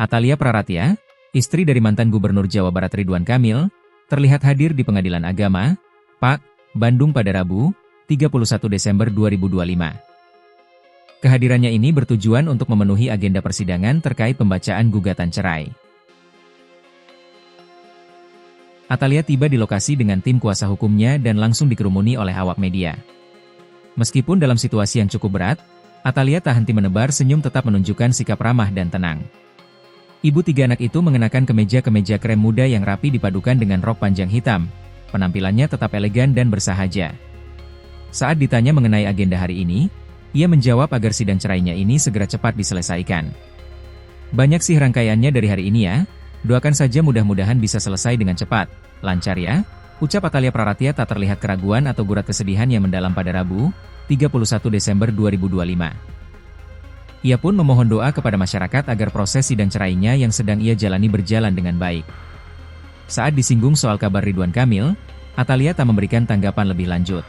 Atalia Praratya, istri dari mantan Gubernur Jawa Barat Ridwan Kamil, terlihat hadir di Pengadilan Agama, PAK, Bandung pada Rabu, 31 Desember 2025. Kehadirannya ini bertujuan untuk memenuhi agenda persidangan terkait pembacaan gugatan cerai. Atalia tiba di lokasi dengan tim kuasa hukumnya dan langsung dikerumuni oleh awak media. Meskipun dalam situasi yang cukup berat, Atalia tak henti menebar senyum tetap menunjukkan sikap ramah dan tenang. Ibu tiga anak itu mengenakan kemeja krem muda yang rapi dipadukan dengan rok panjang hitam. Penampilannya tetap elegan dan bersahaja. Saat ditanya mengenai agenda hari ini, ia menjawab agar sidang cerainya ini segera cepat diselesaikan. Banyak sih rangkaiannya dari hari ini ya, doakan saja mudah-mudahan bisa selesai dengan cepat, lancar ya, ucap Atalia Praratya tak terlihat keraguan atau gurat kesedihan yang mendalam pada Rabu, 31 Desember 2025. Ia pun memohon doa kepada masyarakat agar proses sidang cerainya yang sedang ia jalani berjalan dengan baik. Saat disinggung soal kabar Ridwan Kamil, Atalia tak memberikan tanggapan lebih lanjut.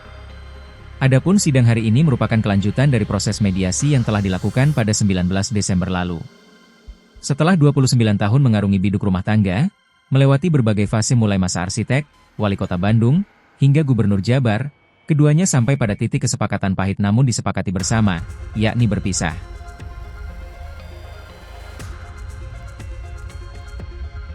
Adapun sidang hari ini merupakan kelanjutan dari proses mediasi yang telah dilakukan pada 19 Desember lalu. Setelah 29 tahun mengarungi biduk rumah tangga, melewati berbagai fase mulai masa arsitek, wali kota Bandung, hingga gubernur Jabar, keduanya sampai pada titik kesepakatan pahit namun disepakati bersama, yakni berpisah.